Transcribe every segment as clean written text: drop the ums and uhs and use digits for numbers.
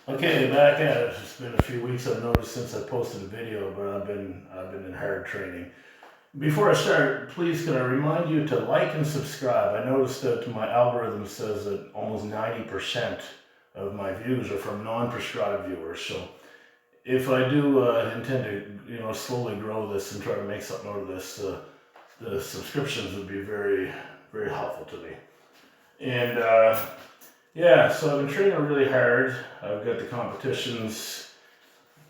Okay, back at it. It's been a few weeks I've noticed since I posted a video, but I've been in hard training. Before I start, please can I remind you to like and subscribe. I noticed that my algorithm says that almost 90% of my views are from non-prescribed viewers. So if I do intend to, slowly grow this and try to make something out of this, the subscriptions would be very, very helpful to me. And yeah, so I've been training really hard. I've got the competitions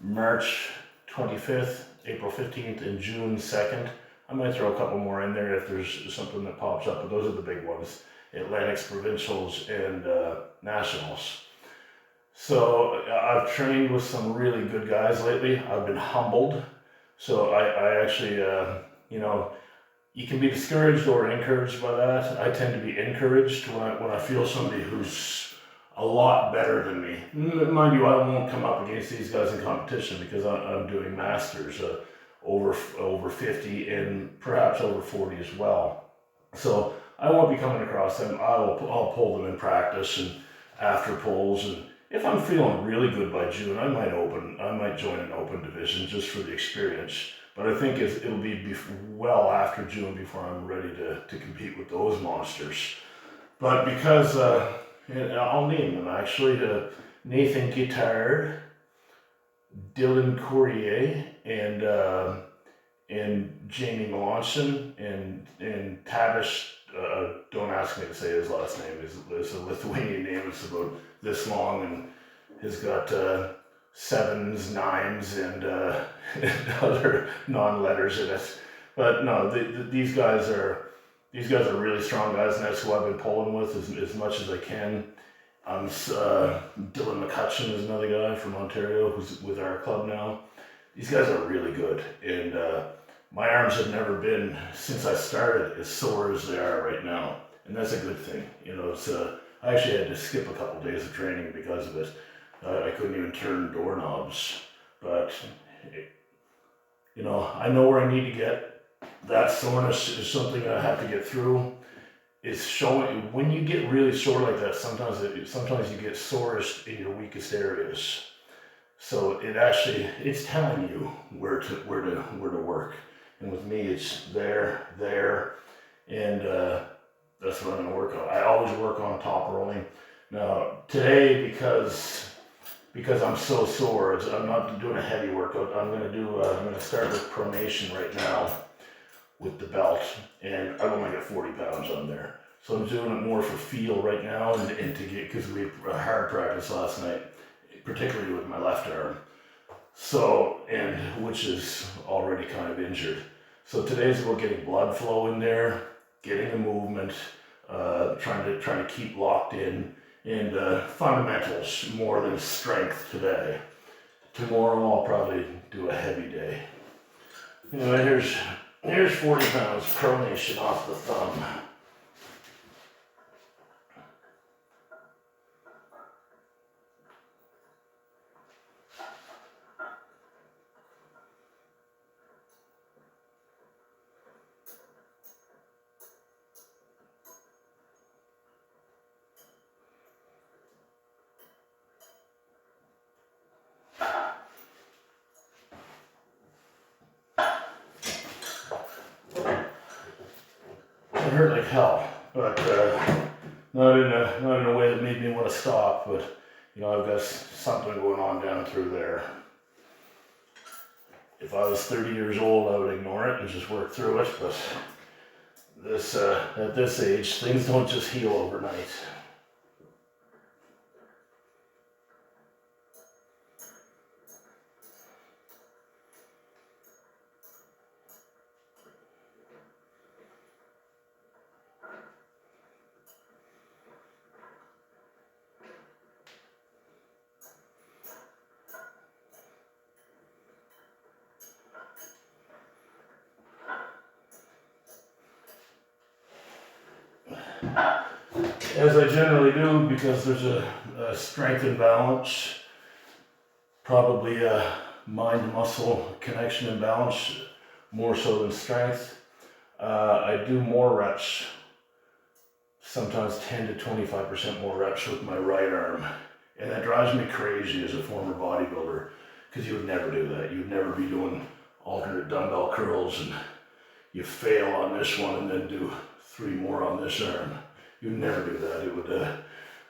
March 25th, April 15th, and June 2nd. I might throw a couple more in there if there's something that pops up, but those are the big ones. Atlantics, Provincials, and Nationals. So I've trained with some really good guys lately. I've been humbled. So I actually, you can be discouraged or encouraged by that. I tend to be encouraged when I feel somebody who's a lot better than me. Mind you, I won't come up against these guys in competition because I'm doing masters over 50 and perhaps over 40 as well. So I won't be coming across them. I'll pull them in practice and after pulls, and if I'm feeling really good by June, I might join an open division just for the experience. But I think it'll be well after June before I'm ready to compete with those monsters. But because, I'll name them actually, Nathan Guittard, Dylan Courier, and Jamie Melanson, and Tavish, don't ask me to say his last name, it's a Lithuanian name, it's about this long, and has got sevens, nines, and other non-letters in it. But no, these guys are really strong guys, and that's who I've been pulling with as much as I can. Dylan McCutcheon is another guy from Ontario who's with our club now. These guys are really good, and my arms have never been, since I started, as sore as they are right now, and that's a good thing. It's I actually had to skip a couple days of training because of it. I couldn't even turn doorknobs, but I know where I need to get. That soreness is something I have to get through. It's showing when you get really sore like that. Sometimes you get sorest in your weakest areas. So it's telling you where to work. And with me, it's there, and that's what I'm gonna work on. I always work on top rolling. Now today, because I'm so sore, I'm not doing a heavy workout. I'm gonna start with pronation right now with the belt, and I've only got 40 pounds on there. So I'm doing it more for feel right now, and to get, because we had hard practice last night, particularly with my left arm. So, and which is already kind of injured. So today's about getting blood flow in there, getting the movement, trying to keep locked in, and fundamentals more than strength today. Tomorrow I'll probably do a heavy day. Anyway, here's 40 pounds pronation off the thumb. It hurt like hell, but not in a way that made me want to stop. But I've got something going on down through there. If I was 30 years old, I would ignore it and just work through it. But at this age, things don't just heal overnight. As I generally do, because there's a strength imbalance, probably a mind-muscle connection imbalance, more so than strength. I do more reps, sometimes 10 to 25% more reps with my right arm, And that drives me crazy as a former bodybuilder, because you would never do that. You'd never be doing alternate dumbbell curls and you fail on this one and then do 3 more on this arm. You'd never do that. It would,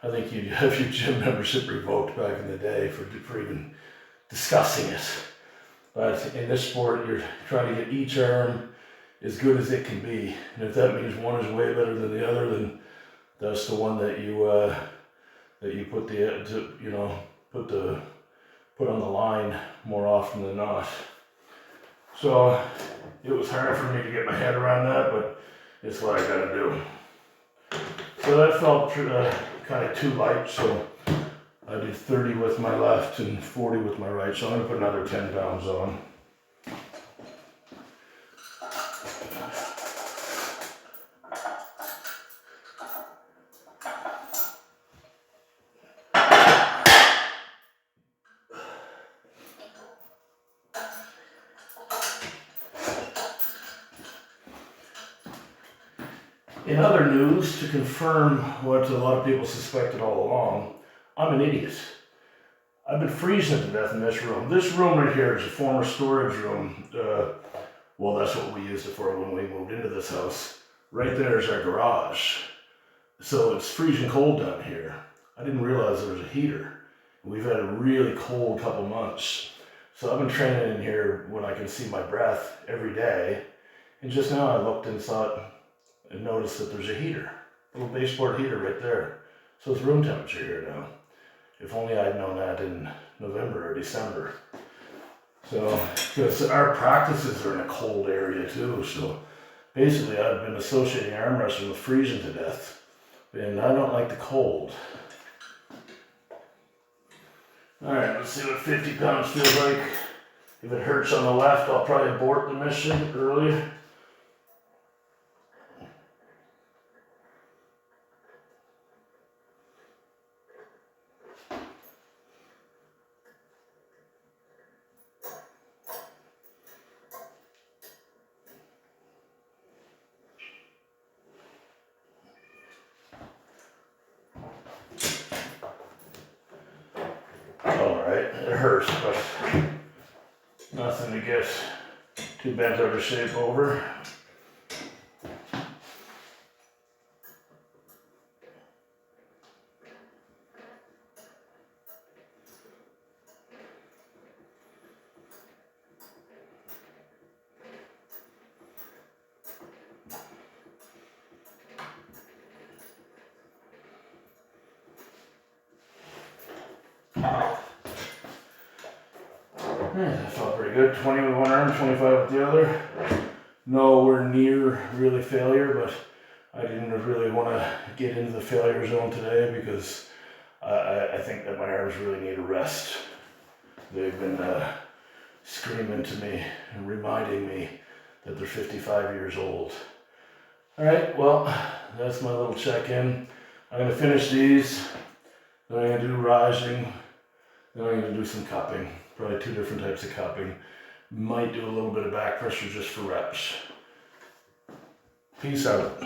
I think you'd have your gym membership revoked back in the day for even discussing it. But in this sport, you're trying to get each arm as good as it can be. And if that means one is way better than the other, then that's the one that you put put on the line more often than not. So it was hard for me to get my head around that, but it's what I gotta do. So that felt kind of too light, so I did 30 with my left and 40 with my right, so I'm gonna put another 10 pounds on. In other news, to confirm what a lot of people suspected all along, I'm an idiot. I've been freezing to death in this room. This room right here is a former storage room. Well, that's what we used it for when we moved into this house. Right there is our garage. So it's freezing cold down here. I didn't realize there was a heater. We've had a really cold couple months. So I've been training in here when I can see my breath every day. And just now I looked and noticed that there's a heater, a little baseboard heater right there. So it's room temperature here now. If only I'd known that in November or December. So, because our practices are in a cold area too, so basically I've been associating arm wrestling with freezing to death, and I don't like the cold. Alright, let's see what 50 pounds feels like. If it hurts on the left, I'll probably abort the mission early. Alright, it hurts, but nothing to get too bent out of shape over. That felt pretty good. 20 with one arm, 25 with the other. Nowhere near really failure, but I didn't really want to get into the failure zone today because I think that my arms really need a rest. They've been screaming to me and reminding me that they're 55 years old. Alright, well, that's my little check-in. I'm going to finish these, then I'm going to do rising, then I'm going to do some cupping. Probably 2 different types of cupping. Might do a little bit of back pressure just for reps. Peace out.